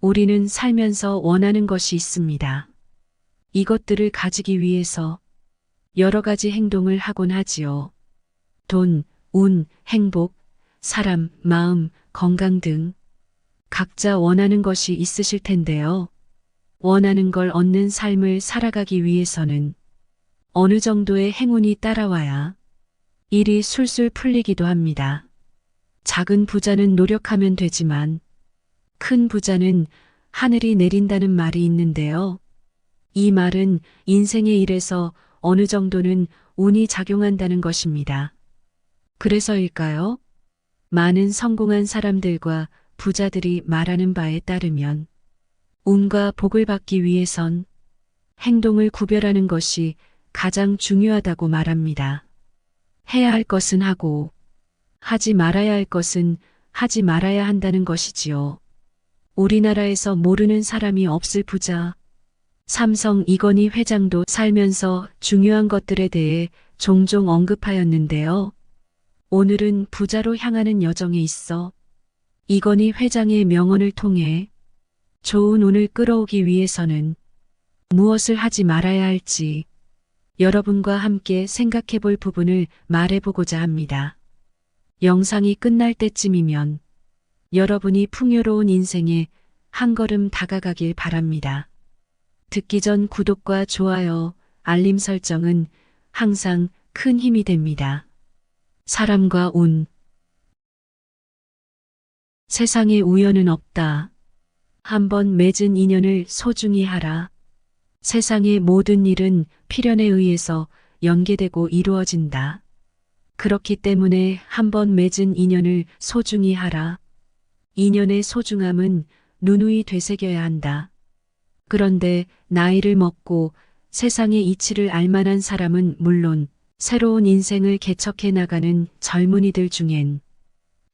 우리는 살면서 원하는 것이 있습니다. 이것들을 가지기 위해서 여러 가지 행동을 하곤 하지요. 돈, 운, 행복, 사람, 마음, 건강 등 각자 원하는 것이 있으실 텐데요. 원하는 걸 얻는 삶을 살아가기 위해서는 어느 정도의 행운이 따라와야 일이 술술 풀리기도 합니다. 작은 부자는 노력하면 되지만 큰 부자는 하늘이 내린다는 말이 있는데요. 이 말은 인생의 일에서 어느 정도는 운이 작용한다는 것입니다. 그래서일까요? 많은 성공한 사람들과 부자들이 말하는 바에 따르면 운과 복을 받기 위해선 행동을 구별하는 것이 가장 중요하다고 말합니다. 해야 할 것은 하고 하지 말아야 할 것은 하지 말아야 한다는 것이지요. 우리나라에서 모르는 사람이 없을 부자. 삼성 이건희 회장도 살면서 중요한 것들에 대해 종종 언급하였는데요. 오늘은 부자로 향하는 여정에 있어 이건희 회장의 명언을 통해 좋은 운을 끌어오기 위해서는 무엇을 하지 말아야 할지 여러분과 함께 생각해 볼 부분을 말해보고자 합니다. 영상이 끝날 때쯤이면 여러분이 풍요로운 인생에 한 걸음 다가가길 바랍니다. 듣기 전 구독과 좋아요, 알림 설정은 항상 큰 힘이 됩니다. 사람과 운. 세상에 우연은 없다. 한번 맺은 인연을 소중히 하라. 세상의 모든 일은 필연에 의해서 연계되고 이루어진다. 그렇기 때문에 한번 맺은 인연을 소중히 하라. 인연의 소중함은 누누이 되새겨야 한다. 그런데 나이를 먹고 세상의 이치를 알 만한 사람은 물론 새로운 인생을 개척해 나가는 젊은이들 중엔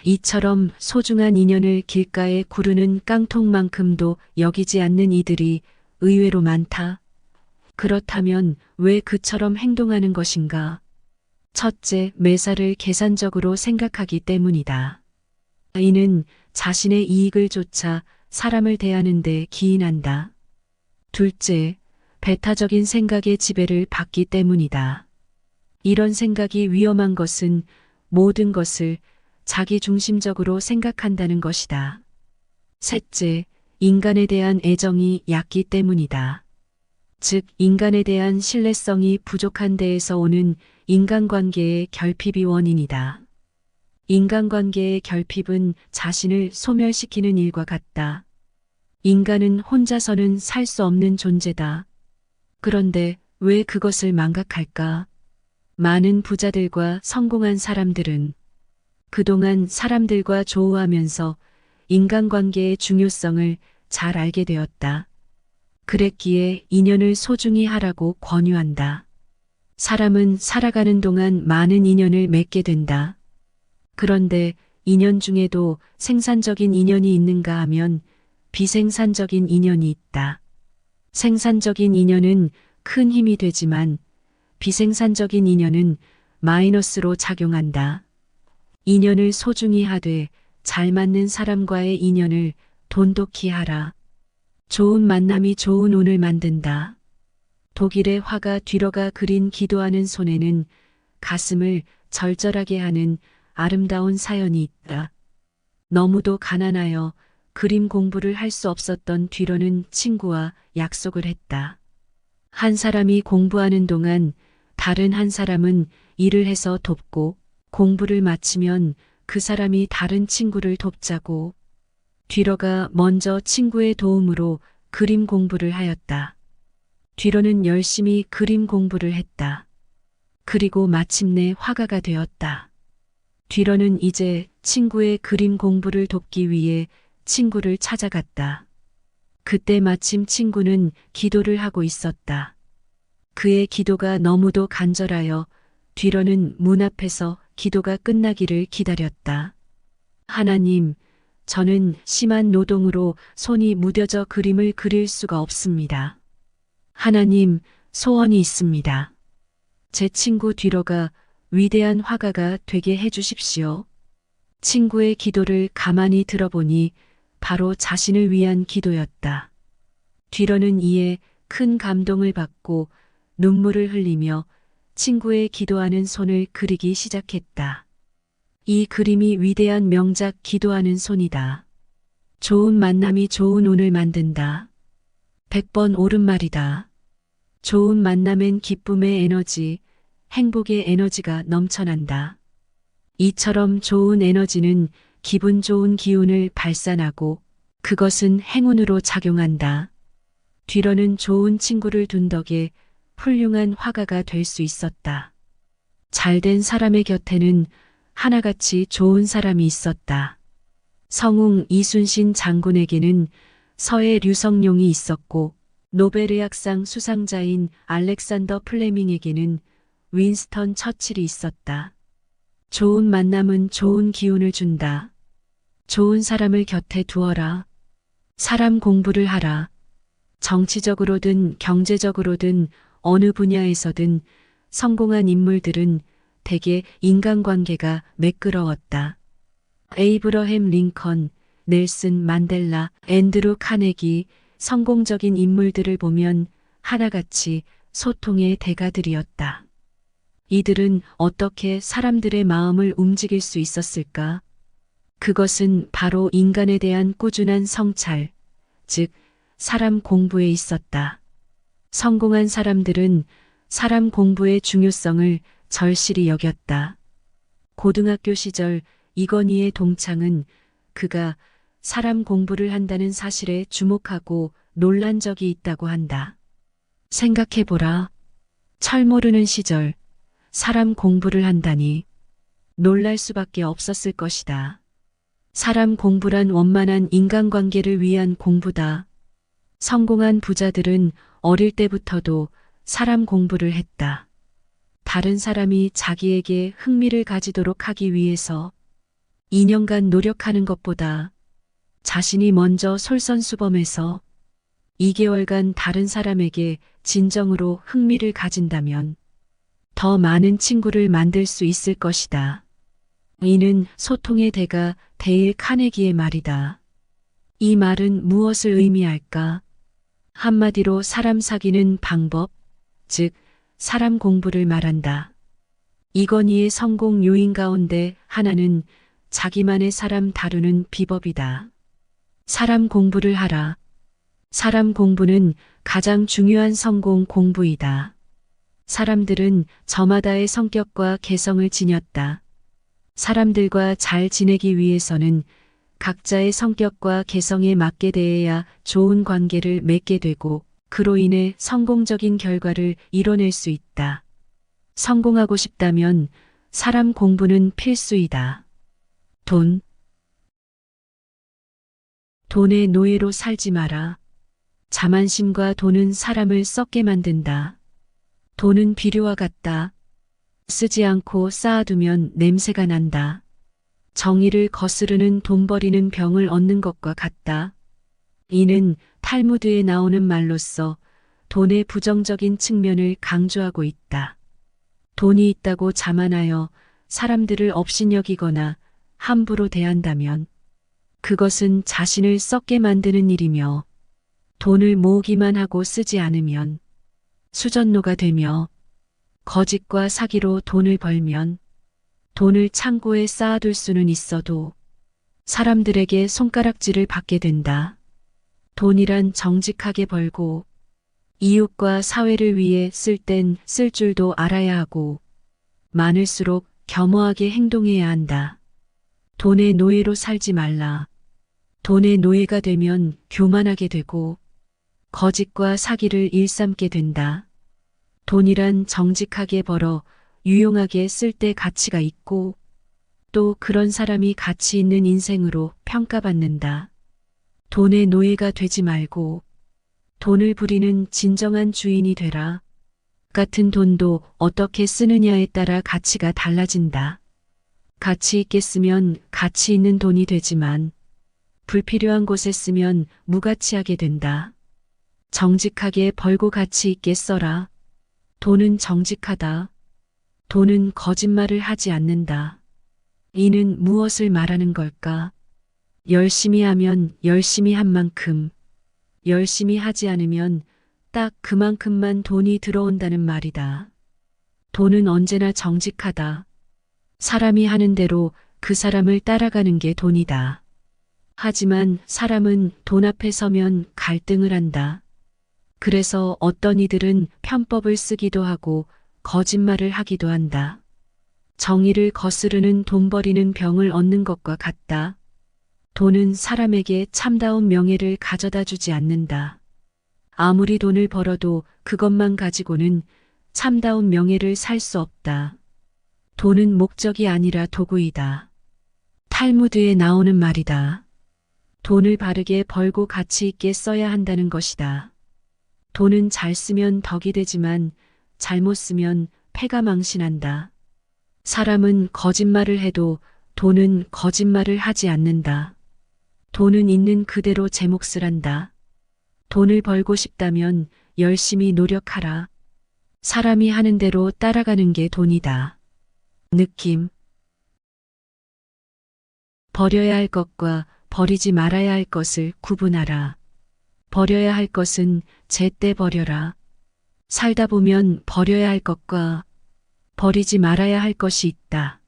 이처럼 소중한 인연을 길가에 구르는 깡통만큼도 여기지 않는 이들이 의외로 많다. 그렇다면 왜 그처럼 행동하는 것인가? 첫째, 매사를 계산적으로 생각하기 때문이다. 이는 자신의 이익을 쫓아 사람을 대하는 데 기인한다. 둘째, 배타적인 생각의 지배를 받기 때문이다. 이런 생각이 위험한 것은 모든 것을 자기 중심적으로 생각한다는 것이다. 셋째, 인간에 대한 애정이 얕기 때문이다. 즉, 인간에 대한 신뢰성이 부족한 데에서 오는 인간관계의 결핍이 원인이다. 인간관계의 결핍은 자신을 소멸시키는 일과 같다. 인간은 혼자서는 살 수 없는 존재다. 그런데 왜 그것을 망각할까? 많은 부자들과 성공한 사람들은 그동안 사람들과 조우하면서 인간관계의 중요성을 잘 알게 되었다. 그랬기에 인연을 소중히 하라고 권유한다. 사람은 살아가는 동안 많은 인연을 맺게 된다. 그런데 인연 중에도 생산적인 인연이 있는가 하면 비생산적인 인연이 있다. 생산적인 인연은 큰 힘이 되지만 비생산적인 인연은 마이너스로 작용한다. 인연을 소중히 하되 잘 맞는 사람과의 인연을 돈독히 하라. 좋은 만남이 좋은 운을 만든다. 독일의 화가 뒤로가 그린 기도하는 손에는 가슴을 절절하게 하는 아름다운 사연이 있다. 너무도 가난하여 그림 공부를 할 수 없었던 뒤로는 친구와 약속을 했다. 한 사람이 공부하는 동안 다른 한 사람은 일을 해서 돕고 공부를 마치면 그 사람이 다른 친구를 돕자고 뒤로가 먼저 친구의 도움으로 그림 공부를 하였다. 뒤로는 열심히 그림 공부를 했다. 그리고 마침내 화가가 되었다. 뒤로는 이제 친구의 그림 공부를 돕기 위해 친구를 찾아갔다. 그때 마침 친구는 기도를 하고 있었다. 그의 기도가 너무도 간절하여 뒤로는 문 앞에서 기도가 끝나기를 기다렸다. 하나님, 저는 심한 노동으로 손이 무뎌져 그림을 그릴 수가 없습니다. 하나님, 소원이 있습니다. 제 친구 뒤로가 위대한 화가가 되게 해주십시오. 친구의 기도를 가만히 들어보니 바로 자신을 위한 기도였다. 뒤로는 이에 큰 감동을 받고 눈물을 흘리며 친구의 기도하는 손을 그리기 시작했다. 이 그림이 위대한 명작 기도하는 손이다. 좋은 만남이 좋은 운을 만든다. 100번 옳은 말이다. 좋은 만남엔 기쁨의 에너지, 행복의 에너지가 넘쳐난다. 이처럼 좋은 에너지는 기분 좋은 기운을 발산하고 그것은 행운으로 작용한다. 뒤로는 좋은 친구를 둔 덕에 훌륭한 화가가 될 수 있었다. 잘된 사람의 곁에는 하나같이 좋은 사람이 있었다. 성웅 이순신 장군에게는 서해 류성룡이 있었고 노벨의학상 수상자인 알렉산더 플레밍에게는 윈스턴 처칠이 있었다. 좋은 만남은 좋은 기운을 준다. 좋은 사람을 곁에 두어라. 사람 공부를 하라. 정치적으로든 경제적으로든 어느 분야에서든 성공한 인물들은 대개 인간관계가 매끄러웠다. 에이브러햄 링컨, 넬슨 만델라, 앤드루 카네기, 성공적인 인물들을 보면 하나같이 소통의 대가들이었다. 이들은 어떻게 사람들의 마음을 움직일 수 있었을까? 그것은 바로 인간에 대한 꾸준한 성찰, 즉 사람 공부에 있었다. 성공한 사람들은 사람 공부의 중요성을 절실히 여겼다. 고등학교 시절 이건희의 동창은 그가 사람 공부를 한다는 사실에 주목하고 놀란 적이 있다고 한다. 생각해보라. 철 모르는 시절 사람 공부를 한다니 놀랄 수밖에 없었을 것이다. 사람 공부란 원만한 인간관계를 위한 공부다. 성공한 부자들은 어릴 때부터도 사람 공부를 했다. 다른 사람이 자기에게 흥미를 가지도록 하기 위해서 2년간 노력하는 것보다 자신이 먼저 솔선수범해서 2개월간 다른 사람에게 진정으로 흥미를 가진다면 더 많은 친구를 만들 수 있을 것이다. 이는 소통의 대가 데일 카네기의 말이다. 이 말은 무엇을 의미할까? 한마디로 사람 사귀는 방법, 즉 사람 공부를 말한다. 이건희의 성공 요인 가운데 하나는 자기만의 사람 다루는 비법이다. 사람 공부를 하라. 사람 공부는 가장 중요한 성공 공부이다. 사람들은 저마다의 성격과 개성을 지녔다. 사람들과 잘 지내기 위해서는 각자의 성격과 개성에 맞게 대해야 좋은 관계를 맺게 되고 그로 인해 성공적인 결과를 이뤄낼 수 있다. 성공하고 싶다면 사람 공부는 필수이다. 돈의 노예로 살지 마라. 자만심과 돈은 사람을 썩게 만든다. 돈은 비료와 같다. 쓰지 않고 쌓아두면 냄새가 난다. 정의를 거스르는 돈 버리는 병을 얻는 것과 같다. 이는 탈무드에 나오는 말로써 돈의 부정적인 측면을 강조하고 있다. 돈이 있다고 자만하여 사람들을 업신여기거나 함부로 대한다면 그것은 자신을 썩게 만드는 일이며 돈을 모으기만 하고 쓰지 않으면 수전노가 되며 거짓과 사기로 돈을 벌면 돈을 창고에 쌓아둘 수는 있어도 사람들에게 손가락질을 받게 된다. 돈이란 정직하게 벌고 이웃과 사회를 위해 쓸 땐 쓸 줄도 알아야 하고 많을수록 겸허하게 행동해야 한다. 돈의 노예로 살지 말라. 돈의 노예가 되면 교만하게 되고 거짓과 사기를 일삼게 된다. 돈이란 정직하게 벌어 유용하게 쓸 때 가치가 있고 또 그런 사람이 가치 있는 인생으로 평가받는다. 돈의 노예가 되지 말고 돈을 부리는 진정한 주인이 되라. 같은 돈도 어떻게 쓰느냐에 따라 가치가 달라진다. 가치 있게 쓰면 가치 있는 돈이 되지만 불필요한 곳에 쓰면 무가치하게 된다. 정직하게 벌고 가치 있게 써라. 돈은 정직하다. 돈은 거짓말을 하지 않는다. 이는 무엇을 말하는 걸까? 열심히 하면 열심히 한 만큼, 열심히 하지 않으면 딱 그만큼만 돈이 들어온다는 말이다. 돈은 언제나 정직하다. 사람이 하는 대로 그 사람을 따라가는 게 돈이다. 하지만 사람은 돈 앞에 서면 갈등을 한다. 그래서 어떤 이들은 편법을 쓰기도 하고 거짓말을 하기도 한다. 정의를 거스르는 돈 버리는 병을 얻는 것과 같다. 돈은 사람에게 참다운 명예를 가져다 주지 않는다. 아무리 돈을 벌어도 그것만 가지고는 참다운 명예를 살 수 없다. 돈은 목적이 아니라 도구이다. 탈무드에 나오는 말이다. 돈을 바르게 벌고 가치 있게 써야 한다는 것이다. 돈은 잘 쓰면 덕이 되지만 잘못 쓰면 패가 망신한다. 사람은 거짓말을 해도 돈은 거짓말을 하지 않는다. 돈은 있는 그대로 제 몫을 한다. 돈을 벌고 싶다면 열심히 노력하라. 사람이 하는 대로 따라가는 게 돈이다. 느낌. 버려야 할 것과 버리지 말아야 할 것을 구분하라. 버려야 할 것은 제때 버려라. 살다 보면 버려야 할 것과 버리지 말아야 할 것이 있다.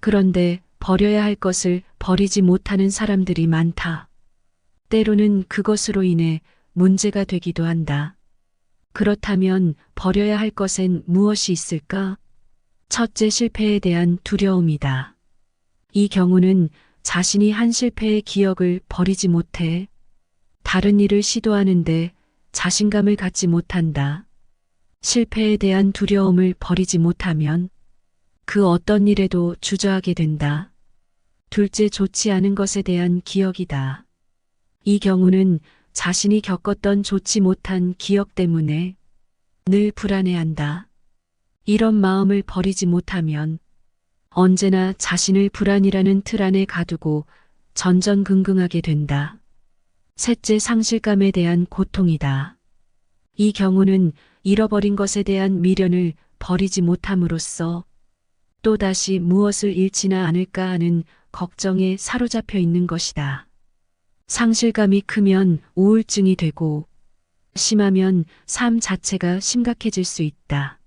그런데 버려야 할 것을 버리지 못하는 사람들이 많다. 때로는 그것으로 인해 문제가 되기도 한다. 그렇다면 버려야 할 것엔 무엇이 있을까? 첫째, 실패에 대한 두려움이다. 이 경우는 자신이 한 실패의 기억을 버리지 못해 다른 일을 시도하는데 자신감을 갖지 못한다. 실패에 대한 두려움을 버리지 못하면 그 어떤 일에도 주저하게 된다. 둘째, 좋지 않은 것에 대한 기억이다. 이 경우는 자신이 겪었던 좋지 못한 기억 때문에 늘 불안해한다. 이런 마음을 버리지 못하면 언제나 자신을 불안이라는 틀 안에 가두고 전전긍긍하게 된다. 셋째, 상실감에 대한 고통이다. 이 경우는 잃어버린 것에 대한 미련을 버리지 못함으로써 또다시 무엇을 잃지나 않을까 하는 걱정에 사로잡혀 있는 것이다. 상실감이 크면 우울증이 되고 심하면 삶 자체가 심각해질 수 있다.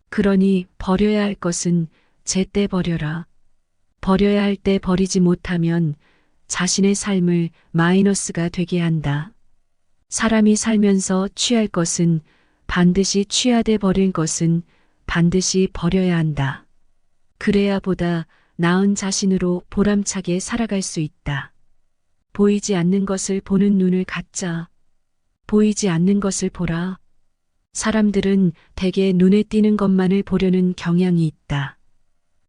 그러니 버려야 할 것은 제때 버려라. 버려야 할 때 버리지 못하면 자신의 삶을 마이너스가 되게 한다. 사람이 살면서 취할 것은 반드시 취하되 버릴 것은 반드시 버려야 한다. 그래야 보다 나은 자신으로 보람차게 살아갈 수 있다. 보이지 않는 것을 보는 눈을 갖자. 보이지 않는 것을 보라. 사람들은 대개 눈에 띄는 것만을 보려는 경향이 있다.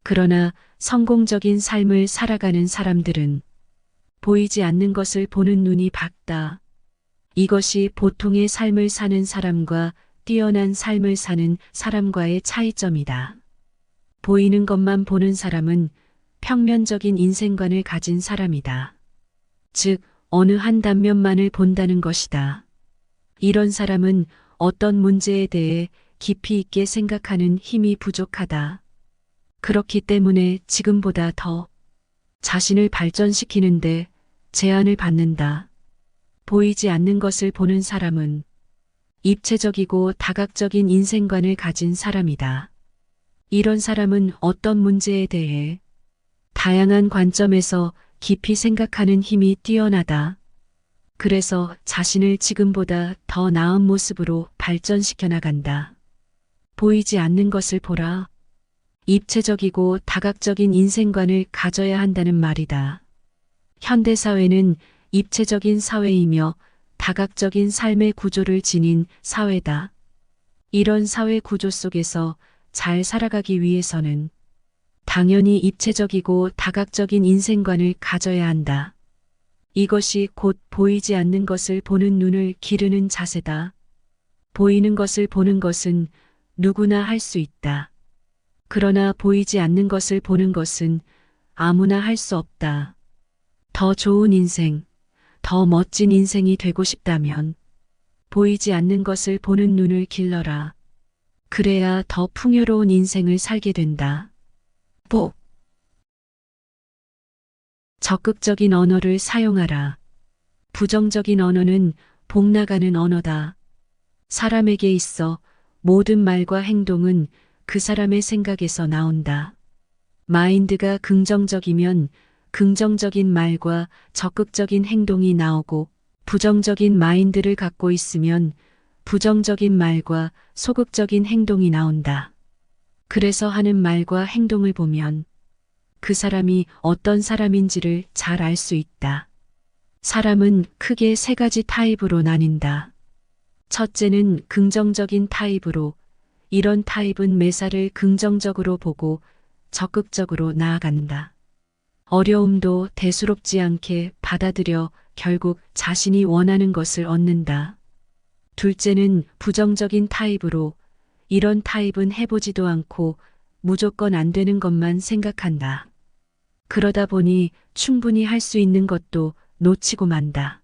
그러나 성공적인 삶을 살아가는 사람들은 보이지 않는 것을 보는 눈이 밝다. 이것이 보통의 삶을 사는 사람과 뛰어난 삶을 사는 사람과의 차이점이다. 보이는 것만 보는 사람은 평면적인 인생관을 가진 사람이다. 즉, 어느 한 단면만을 본다는 것이다. 이런 사람은 어떤 문제에 대해 깊이 있게 생각하는 힘이 부족하다. 그렇기 때문에 지금보다 더 자신을 발전시키는데 제한을 받는다. 보이지 않는 것을 보는 사람은 입체적이고 다각적인 인생관을 가진 사람이다. 이런 사람은 어떤 문제에 대해 다양한 관점에서 깊이 생각하는 힘이 뛰어나다. 그래서 자신을 지금보다 더 나은 모습으로 발전시켜 나간다. 보이지 않는 것을 보라. 입체적이고 다각적인 인생관을 가져야 한다는 말이다. 현대사회는 입체적인 사회이며 다각적인 삶의 구조를 지닌 사회다. 이런 사회 구조 속에서 잘 살아가기 위해서는 당연히 입체적이고 다각적인 인생관을 가져야 한다. 이것이 곧 보이지 않는 것을 보는 눈을 기르는 자세다. 보이는 것을 보는 것은 누구나 할 수 있다. 그러나 보이지 않는 것을 보는 것은 아무나 할 수 없다. 더 좋은 인생, 더 멋진 인생이 되고 싶다면 보이지 않는 것을 보는 눈을 길러라. 그래야 더 풍요로운 인생을 살게 된다. 복. 적극적인 언어를 사용하라. 부정적인 언어는 복나가는 언어다. 사람에게 있어 모든 말과 행동은 그 사람의 생각에서 나온다. 마인드가 긍정적이면 긍정적인 말과 적극적인 행동이 나오고, 부정적인 마인드를 갖고 있으면 부정적인 말과 소극적인 행동이 나온다. 그래서 하는 말과 행동을 보면 그 사람이 어떤 사람인지를 잘 알 수 있다. 사람은 크게 세 가지 타입으로 나뉜다. 첫째는 긍정적인 타입으로, 이런 타입은 매사를 긍정적으로 보고 적극적으로 나아간다. 어려움도 대수롭지 않게 받아들여 결국 자신이 원하는 것을 얻는다. 둘째는 부정적인 타입으로, 이런 타입은 해보지도 않고 무조건 안 되는 것만 생각한다. 그러다 보니 충분히 할 수 있는 것도 놓치고 만다.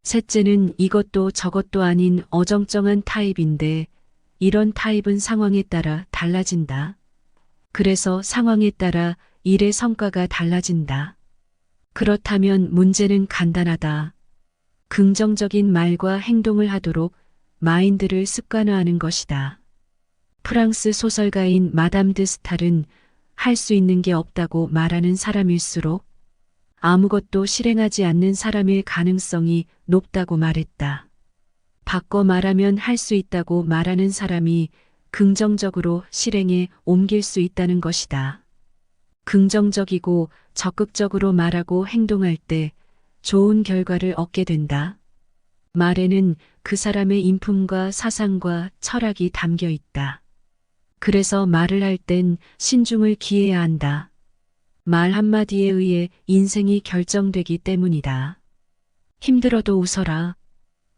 셋째는 이것도 저것도 아닌 어정쩡한 타입인데, 이런 타입은 상황에 따라 달라진다. 그래서 상황에 따라 일의 성과가 달라진다. 그렇다면 문제는 간단하다. 긍정적인 말과 행동을 하도록 마인드를 습관화하는 것이다. 프랑스 소설가인 마담 드 스탈은 할 수 있는 게 없다고 말하는 사람일수록 아무것도 실행하지 않는 사람일 가능성이 높다고 말했다. 바꿔 말하면 할 수 있다고 말하는 사람이 긍정적으로 실행에 옮길 수 있다는 것이다. 긍정적이고 적극적으로 말하고 행동할 때 좋은 결과를 얻게 된다. 말에는 그 사람의 인품과 사상과 철학이 담겨 있다. 그래서 말을 할 땐 신중을 기해야 한다. 말 한마디에 의해 인생이 결정되기 때문이다. 힘들어도 웃어라.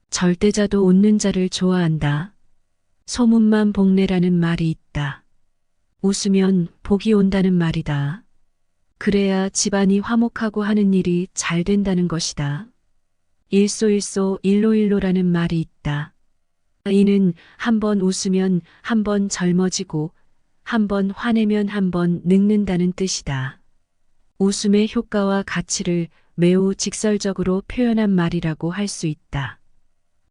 절대자도 웃는 자를 좋아한다. 소문만 복내라는 말이 있다. 웃으면 복이 온다는 말이다. 그래야 집안이 화목하고 하는 일이 잘 된다는 것이다. 일소일소 일로일로라는 말이 있다. 이는 한 번 웃으면 한 번 젊어지고 한 번 화내면 한 번 늙는다는 뜻이다. 웃음의 효과와 가치를 매우 직설적으로 표현한 말이라고 할 수 있다.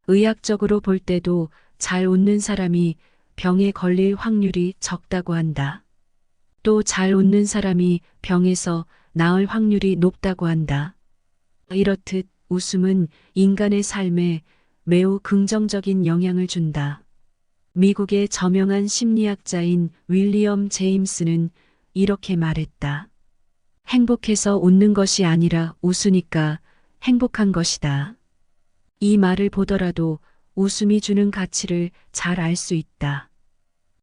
의학적으로 볼 때도 잘 웃는 사람이 병에 걸릴 확률이 적다고 한다. 또 잘 웃는 사람이 병에서 나을 확률이 높다고 한다. 이렇듯 웃음은 인간의 삶에 매우 긍정적인 영향을 준다. 미국의 저명한 심리학자인 윌리엄 제임스는 이렇게 말했다. 행복해서 웃는 것이 아니라 웃으니까 행복한 것이다. 이 말을 보더라도 웃음이 주는 가치를 잘 알 수 있다.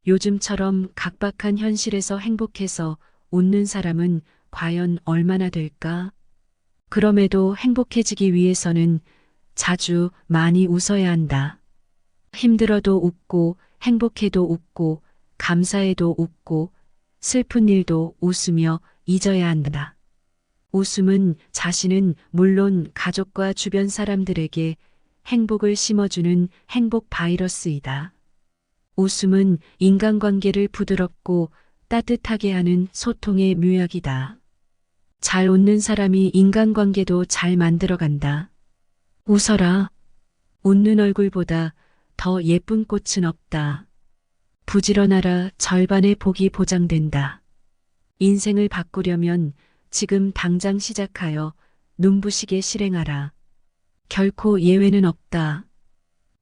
요즘처럼 각박한 현실에서 행복해서 웃는 사람은 과연 얼마나 될까? 그럼에도 행복해지기 위해서는 자주 많이 웃어야 한다. 힘들어도 웃고, 행복해도 웃고, 감사해도 웃고, 슬픈 일도 웃으며 잊어야 한다. 웃음은 자신은 물론 가족과 주변 사람들에게 행복을 심어주는 행복 바이러스이다. 웃음은 인간관계를 부드럽고 따뜻하게 하는 소통의 묘약이다. 잘 웃는 사람이 인간관계도 잘 만들어간다. 웃어라. 웃는 얼굴보다 더 예쁜 꽃은 없다. 부지런하라. 절반의 복이 보장된다. 인생을 바꾸려면 지금 당장 시작하여 눈부시게 실행하라. 결코 예외는 없다.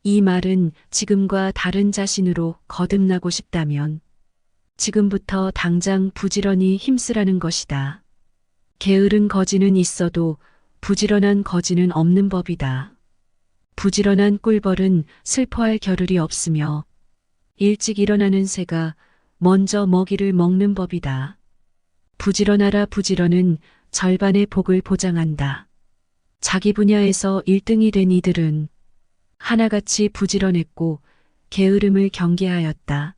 이 말은 지금과 다른 자신으로 거듭나고 싶다면 지금부터 당장 부지런히 힘쓰라는 것이다. 게으른 거지는 있어도 부지런한 거지는 없는 법이다. 부지런한 꿀벌은 슬퍼할 겨를이 없으며 일찍 일어나는 새가 먼저 먹이를 먹는 법이다. 부지런하라. 부지런은 절반의 복을 보장한다. 자기 분야에서 1등이 된 이들은 하나같이 부지런했고 게으름을 경계하였다.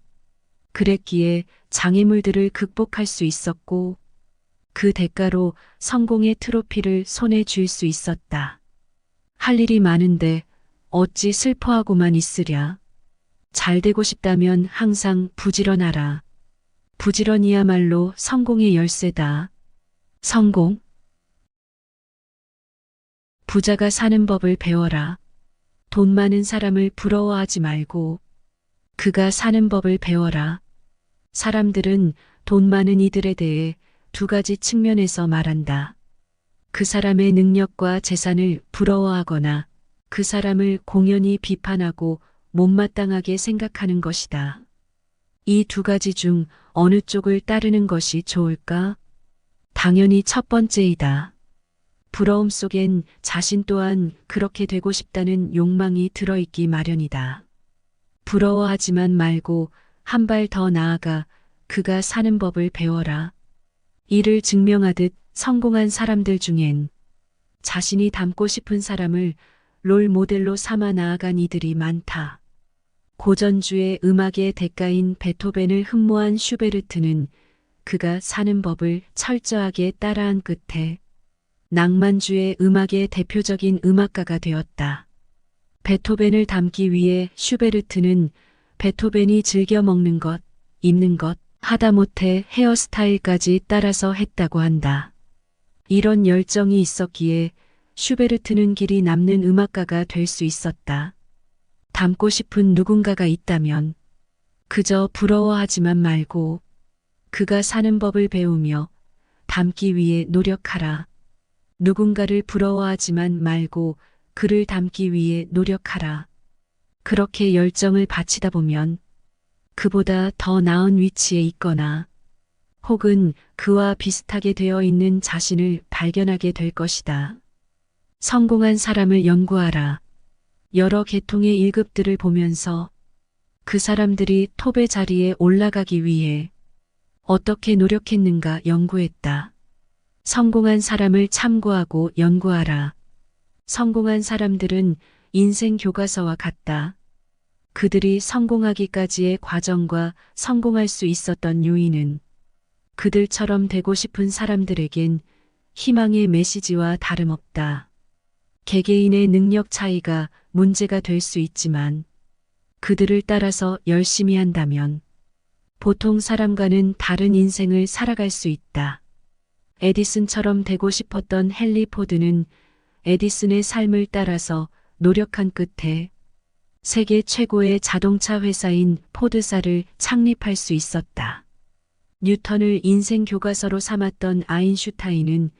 그랬기에 장애물들을 극복할 수 있었고 그 대가로 성공의 트로피를 손에 쥘 수 있었다. 할 일이 많은데 어찌 슬퍼하고만 있으랴. 잘 되고 싶다면 항상 부지런하라. 부지런이야말로 성공의 열쇠다. 성공. 부자가 사는 법을 배워라. 돈 많은 사람을 부러워하지 말고 그가 사는 법을 배워라. 사람들은 돈 많은 이들에 대해 두 가지 측면에서 말한다. 그 사람의 능력과 재산을 부러워하거나 그 사람을 공연히 비판하고 못마땅하게 생각하는 것이다. 이 두 가지 중 어느 쪽을 따르는 것이 좋을까? 당연히 첫 번째이다. 부러움 속엔 자신 또한 그렇게 되고 싶다는 욕망이 들어있기 마련이다. 부러워하지만 말고 한 발 더 나아가 그가 사는 법을 배워라. 이를 증명하듯 성공한 사람들 중엔 자신이 닮고 싶은 사람을 롤 모델로 삼아 나아간 이들이 많다. 고전주의 음악의 대가인 베토벤을 흠모한 슈베르트는 그가 사는 법을 철저하게 따라한 끝에 낭만주의 음악의 대표적인 음악가가 되었다. 베토벤을 닮기 위해 슈베르트는 베토벤이 즐겨 먹는 것, 입는 것, 하다못해 헤어스타일까지 따라서 했다고 한다. 이런 열정이 있었기에 슈베르트는 길이 남는 음악가가 될 수 있었다. 닮고 싶은 누군가가 있다면 그저 부러워하지만 말고 그가 사는 법을 배우며 닮기 위해 노력하라. 누군가를 부러워하지만 말고 그를 닮기 위해 노력하라. 그렇게 열정을 바치다 보면 그보다 더 나은 위치에 있거나 혹은 그와 비슷하게 되어 있는 자신을 발견하게 될 것이다. 성공한 사람을 연구하라. 여러 계통의 1급들을 보면서 그 사람들이 톱의 자리에 올라가기 위해 어떻게 노력했는가 연구했다. 성공한 사람을 참고하고 연구하라. 성공한 사람들은 인생 교과서와 같다. 그들이 성공하기까지의 과정과 성공할 수 있었던 요인은 그들처럼 되고 싶은 사람들에겐 희망의 메시지와 다름없다. 개개인의 능력 차이가 문제가 될 수 있지만 그들을 따라서 열심히 한다면 보통 사람과는 다른 인생을 살아갈 수 있다. 에디슨처럼 되고 싶었던 헨리 포드는 에디슨의 삶을 따라서 노력한 끝에 세계 최고의 자동차 회사인 포드사를 창립할 수 있었다. 뉴턴을 인생 교과서로 삼았던 아인슈타인은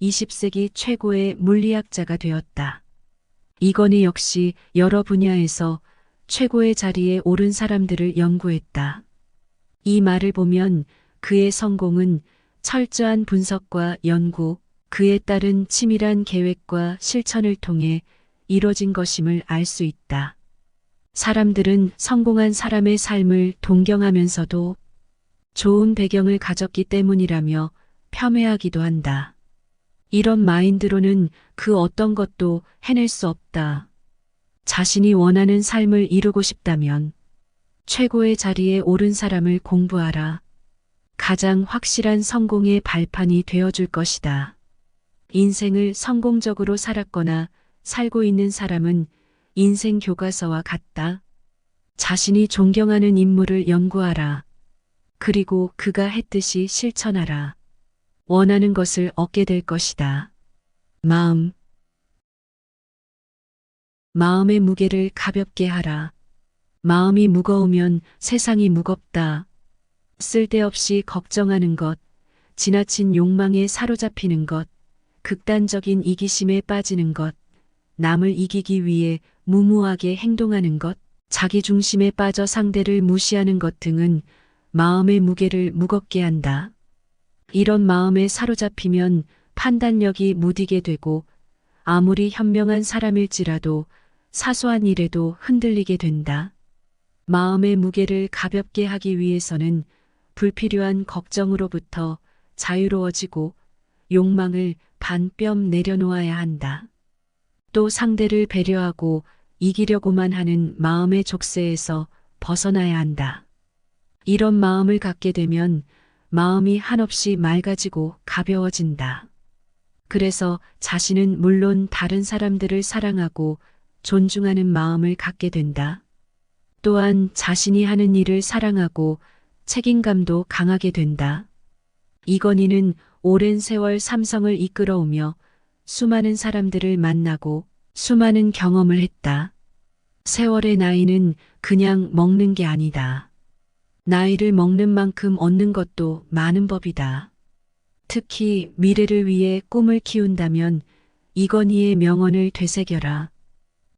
20세기 최고의 물리학자가 되었다. 이건희 역시 여러 분야에서 최고의 자리에 오른 사람들을 연구했다. 이 말을 보면 그의 성공은 철저한 분석과 연구, 그에 따른 치밀한 계획과 실천을 통해 이뤄진 것임을 알 수 있다. 사람들은 성공한 사람의 삶을 동경하면서도 좋은 배경을 가졌기 때문이라며 폄훼하기도 한다. 이런 마인드로는 그 어떤 것도 해낼 수 없다. 자신이 원하는 삶을 이루고 싶다면 최고의 자리에 오른 사람을 공부하라. 가장 확실한 성공의 발판이 되어줄 것이다. 인생을 성공적으로 살았거나 살고 있는 사람은 인생 교과서와 같다. 자신이 존경하는 인물을 연구하라. 그리고 그가 했듯이 실천하라. 원하는 것을 얻게 될 것이다. 마음의 무게를 가볍게 하라. 마음이 무거우면 세상이 무겁다. 쓸데없이 걱정하는 것, 지나친 욕망에 사로잡히는 것, 극단적인 이기심에 빠지는 것, 남을 이기기 위해 무모하게 행동하는 것, 자기중심에 빠져 상대를 무시하는 것 등은 마음의 무게를 무겁게 한다. 이런 마음에 사로잡히면 판단력이 무디게 되고 아무리 현명한 사람일지라도 사소한 일에도 흔들리게 된다. 마음의 무게를 가볍게 하기 위해서는 불필요한 걱정으로부터 자유로워지고 욕망을 반뼘 내려놓아야 한다. 또 상대를 배려하고 이기려고만 하는 마음의 족쇄에서 벗어나야 한다. 이런 마음을 갖게 되면 마음이 한없이 맑아지고 가벼워진다. 그래서 자신은 물론 다른 사람들을 사랑하고 존중하는 마음을 갖게 된다. 또한 자신이 하는 일을 사랑하고 책임감도 강하게 된다. 이건희는 오랜 세월 삼성을 이끌어오며 수많은 사람들을 만나고 수많은 경험을 했다. 세월의 나이는 그냥 먹는 게 아니다. 나이를 먹는 만큼 얻는 것도 많은 법이다. 특히 미래를 위해 꿈을 키운다면 이건희의 명언을 되새겨라.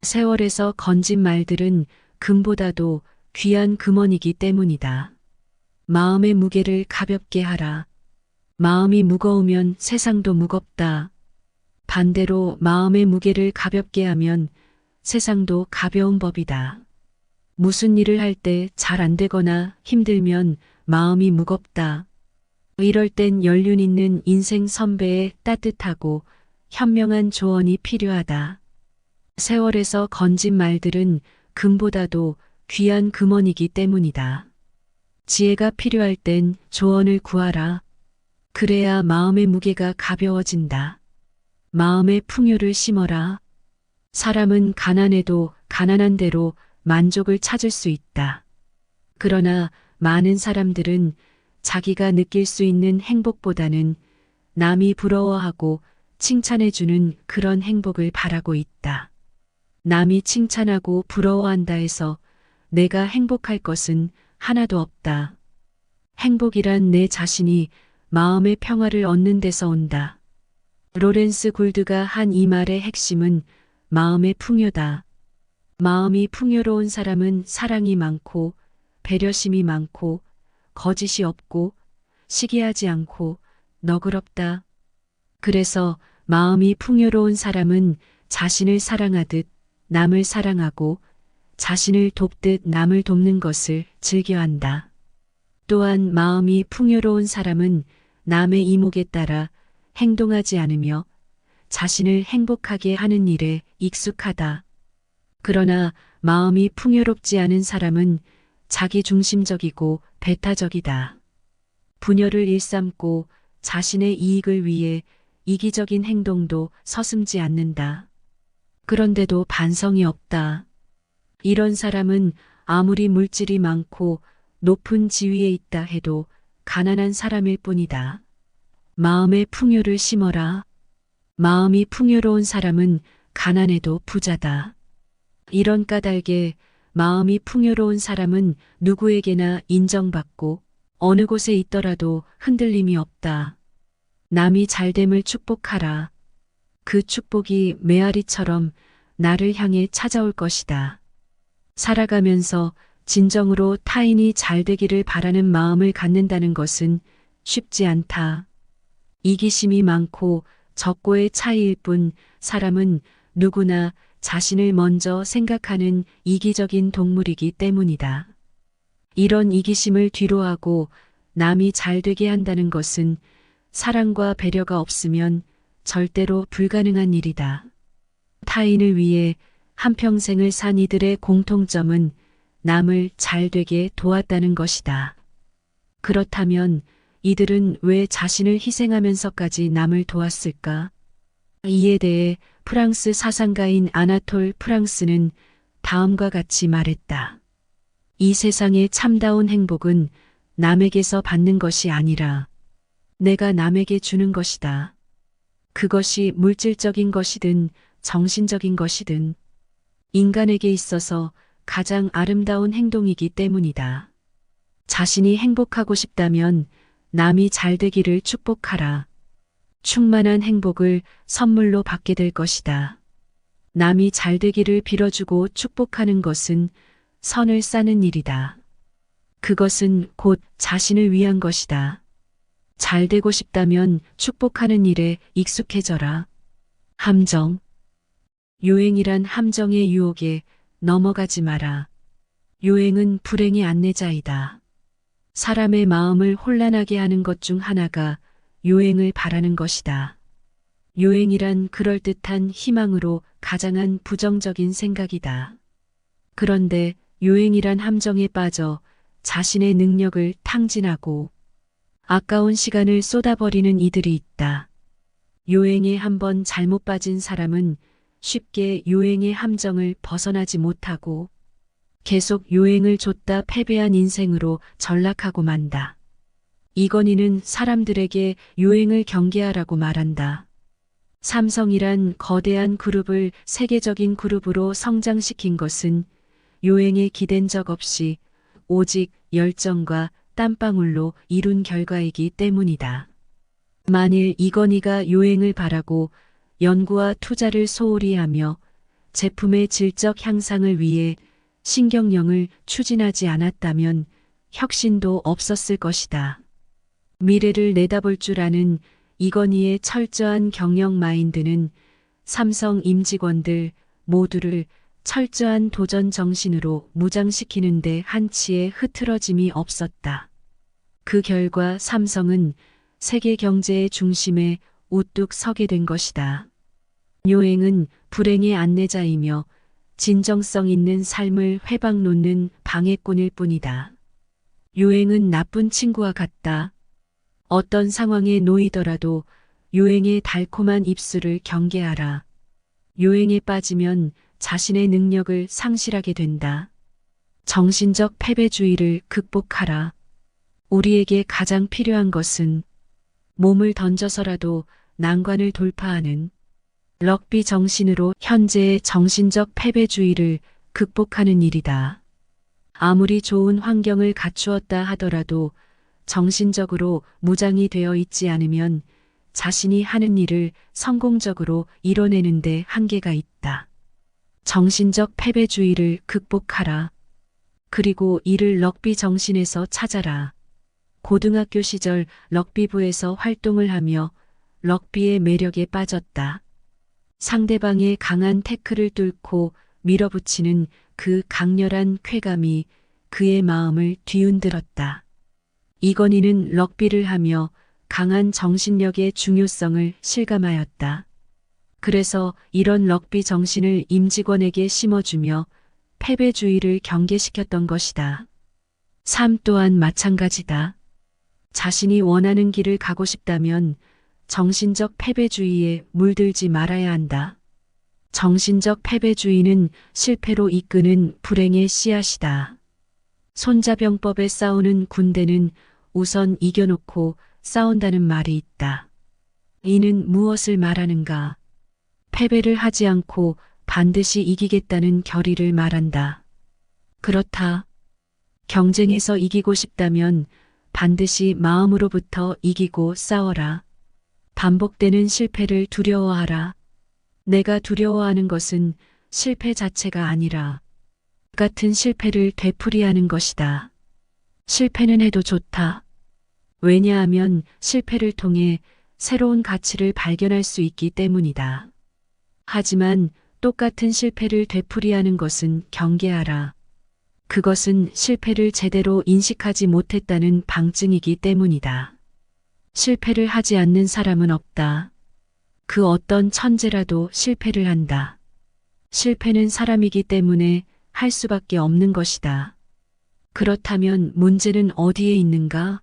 세월에서 건진 말들은 금보다도 귀한 금원이기 때문이다. 마음의 무게를 가볍게 하라. 마음이 무거우면 세상도 무겁다. 반대로 마음의 무게를 가볍게 하면 세상도 가벼운 법이다. 무슨 일을 할 때 잘 안 되거나 힘들면 마음이 무겁다. 이럴 땐 연륜 있는 인생 선배의 따뜻하고 현명한 조언이 필요하다. 세월에서 건진 말들은 금보다도 귀한 금원이기 때문이다. 지혜가 필요할 땐 조언을 구하라. 그래야 마음의 무게가 가벼워진다. 마음의 풍요를 심어라. 사람은 가난해도 가난한 대로 만족을 찾을 수 있다. 그러나 많은 사람들은 자기가 느낄 수 있는 행복보다는 남이 부러워하고 칭찬해주는 그런 행복을 바라고 있다. 남이 칭찬하고 부러워한다 해서 내가 행복할 것은 하나도 없다. 행복이란 내 자신이 마음의 평화를 얻는 데서 온다. 로렌스 굴드가 한 이 말의 핵심은 마음의 풍요다. 마음이 풍요로운 사람은 사랑이 많고 배려심이 많고 거짓이 없고 시기하지 않고 너그럽다. 그래서 마음이 풍요로운 사람은 자신을 사랑하듯 남을 사랑하고 자신을 돕듯 남을 돕는 것을 즐겨한다. 또한 마음이 풍요로운 사람은 남의 이목에 따라 행동하지 않으며 자신을 행복하게 하는 일에 익숙하다. 그러나 마음이 풍요롭지 않은 사람은 자기 중심적이고 배타적이다. 분열을 일삼고 자신의 이익을 위해 이기적인 행동도 서슴지 않는다. 그런데도 반성이 없다. 이런 사람은 아무리 물질이 많고 높은 지위에 있다 해도 가난한 사람일 뿐이다. 마음의 풍요를 심어라. 마음이 풍요로운 사람은 가난해도 부자다. 이런 까닭에 마음이 풍요로운 사람은 누구에게나 인정받고 어느 곳에 있더라도 흔들림이 없다. 남이 잘됨을 축복하라. 그 축복이 메아리처럼 나를 향해 찾아올 것이다. 살아가면서 진정으로 타인이 잘되기를 바라는 마음을 갖는다는 것은 쉽지 않다. 이기심이 많고 적고의 차이일 뿐 사람은 누구나 자신을 먼저 생각하는 이기적인 동물이기 때문이다. 이런 이기심을 뒤로하고 남이 잘되게 한다는 것은 사랑과 배려가 없으면 절대로 불가능한 일이다. 타인을 위해 한평생을 산 이들의 공통점은 남을 잘되게 도왔다는 것이다. 그렇다면 이들은 왜 자신을 희생하면서까지 남을 도왔을까? 이에 대해 프랑스 사상가인 아나톨 프랑스는 다음과 같이 말했다. 이 세상의 참다운 행복은 남에게서 받는 것이 아니라 내가 남에게 주는 것이다. 그것이 물질적인 것이든 정신적인 것이든 인간에게 있어서 가장 아름다운 행동이기 때문이다. 자신이 행복하고 싶다면 남이 잘되기를 축복하라. 충만한 행복을 선물로 받게 될 것이다. 남이 잘되기를 빌어주고 축복하는 것은 선을 쌓는 일이다. 그것은 곧 자신을 위한 것이다. 잘되고 싶다면 축복하는 일에 익숙해져라. 함정. 요행이란 함정의 유혹에 넘어가지 마라. 요행은 불행의 안내자이다. 사람의 마음을 혼란하게 하는 것 중 하나가 요행을 바라는 것이다. 요행이란 그럴듯한 희망으로 가장한 부정적인 생각이다. 그런데 요행이란 함정에 빠져 자신의 능력을 탕진하고 아까운 시간을 쏟아버리는 이들이 있다. 요행에 한번 잘못 빠진 사람은 쉽게 요행의 함정을 벗어나지 못하고 계속 요행을 좇다 패배한 인생으로 전락하고 만다. 이건희는 사람들에게 요행을 경계하라고 말한다. 삼성이란 거대한 그룹을 세계적인 그룹으로 성장시킨 것은 요행에 기댄 적 없이 오직 열정과 땀방울로 이룬 결과이기 때문이다. 만일 이건희가 요행을 바라고 연구와 투자를 소홀히 하며 제품의 질적 향상을 위해 신경영을 추진하지 않았다면 혁신도 없었을 것이다. 미래를 내다볼 줄 아는 이건희의 철저한 경영 마인드는 삼성 임직원들 모두를 철저한 도전 정신으로 무장시키는데 한치의 흐트러짐이 없었다. 그 결과 삼성은 세계 경제의 중심에 우뚝 서게 된 것이다. 요행은 불행의 안내자이며 진정성 있는 삶을 회방 놓는 방해꾼일 뿐이다. 요행은 나쁜 친구와 같다. 어떤 상황에 놓이더라도 요행의 달콤한 입술을 경계하라. 요행에 빠지면 자신의 능력을 상실하게 된다. 정신적 패배주의를 극복하라. 우리에게 가장 필요한 것은 몸을 던져서라도 난관을 돌파하는 럭비 정신으로 현재의 정신적 패배주의를 극복하는 일이다. 아무리 좋은 환경을 갖추었다 하더라도 정신적으로 무장이 되어 있지 않으면 자신이 하는 일을 성공적으로 이뤄내는데 한계가 있다. 정신적 패배주의를 극복하라. 그리고 이를 럭비 정신에서 찾아라. 고등학교 시절 럭비부에서 활동을 하며 럭비의 매력에 빠졌다. 상대방의 강한 태클을 뚫고 밀어붙이는 그 강렬한 쾌감이 그의 마음을 뒤흔들었다. 이건희는 럭비를 하며 강한 정신력의 중요성을 실감하였다. 그래서 이런 럭비 정신을 임직원에게 심어주며 패배주의를 경계시켰던 것이다. 삶 또한 마찬가지다. 자신이 원하는 길을 가고 싶다면 정신적 패배주의에 물들지 말아야 한다. 정신적 패배주의는 실패로 이끄는 불행의 씨앗이다. 손자병법에 싸우는 군대는 우선 이겨놓고 싸운다는 말이 있다. 이는 무엇을 말하는가? 패배를 하지 않고 반드시 이기겠다는 결의를 말한다. 그렇다. 경쟁에서 이기고 싶다면 반드시 마음으로부터 이기고 싸워라. 반복되는 실패를 두려워하라. 내가 두려워하는 것은 실패 자체가 아니라 같은 실패를 되풀이하는 것이다. 실패는 해도 좋다. 왜냐하면 실패를 통해 새로운 가치를 발견할 수 있기 때문이다. 하지만 똑같은 실패를 되풀이하는 것은 경계하라. 그것은 실패를 제대로 인식하지 못했다는 방증이기 때문이다. 실패를 하지 않는 사람은 없다. 그 어떤 천재라도 실패를 한다. 실패는 사람이기 때문에 할 수밖에 없는 것이다. 그렇다면 문제는 어디에 있는가?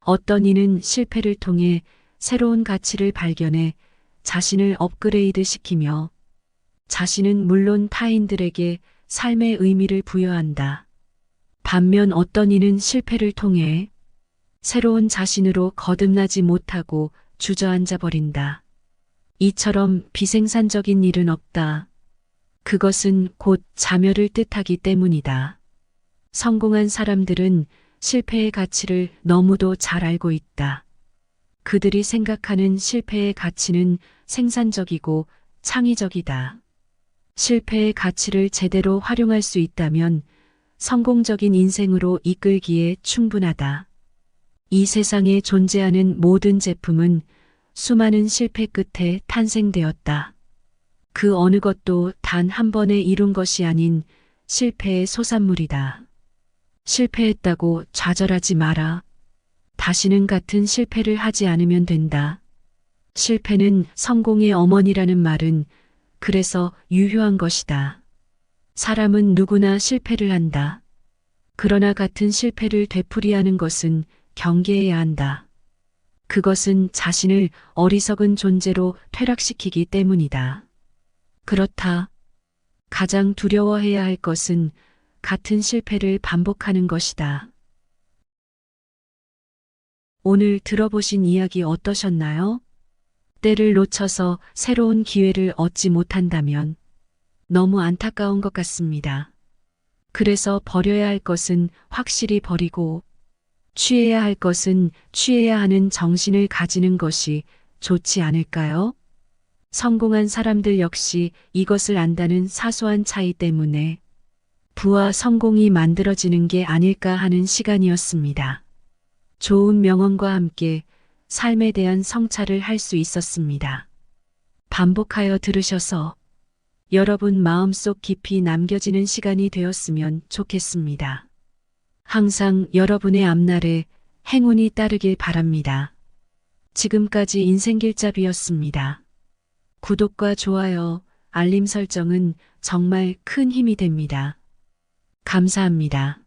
어떤 이는 실패를 통해 새로운 가치를 발견해 자신을 업그레이드 시키며 자신은 물론 타인들에게 삶의 의미를 부여한다. 반면 어떤 이는 실패를 통해 새로운 자신으로 거듭나지 못하고 주저앉아 버린다. 이처럼 비생산적인 일은 없다. 그것은 곧 자멸을 뜻하기 때문이다. 성공한 사람들은 실패의 가치를 너무도 잘 알고 있다. 그들이 생각하는 실패의 가치는 생산적이고 창의적이다. 실패의 가치를 제대로 활용할 수 있다면 성공적인 인생으로 이끌기에 충분하다. 이 세상에 존재하는 모든 제품은 수많은 실패 끝에 탄생되었다. 그 어느 것도 단 한 번에 이룬 것이 아닌 실패의 소산물이다. 실패했다고 좌절하지 마라. 다시는 같은 실패를 하지 않으면 된다. 실패는 성공의 어머니라는 말은 그래서 유효한 것이다. 사람은 누구나 실패를 한다. 그러나 같은 실패를 되풀이하는 것은 경계해야 한다. 그것은 자신을 어리석은 존재로 퇴락시키기 때문이다. 그렇다. 가장 두려워해야 할 것은 같은 실패를 반복하는 것이다. 오늘 들어보신 이야기 어떠셨나요? 때를 놓쳐서 새로운 기회를 얻지 못한다면 너무 안타까운 것 같습니다. 그래서 버려야 할 것은 확실히 버리고 취해야 할 것은 취해야 하는 정신을 가지는 것이 좋지 않을까요? 성공한 사람들 역시 이것을 안다는 사소한 차이 때문에 부와 성공이 만들어지는 게 아닐까 하는 시간이었습니다. 좋은 명언과 함께 삶에 대한 성찰을 할 수 있었습니다. 반복하여 들으셔서 여러분 마음속 깊이 남겨지는 시간이 되었으면 좋겠습니다. 항상 여러분의 앞날에 행운이 따르길 바랍니다. 지금까지 인생길잡이였습니다. 구독과 좋아요, 알림 설정은 정말 큰 힘이 됩니다. 감사합니다.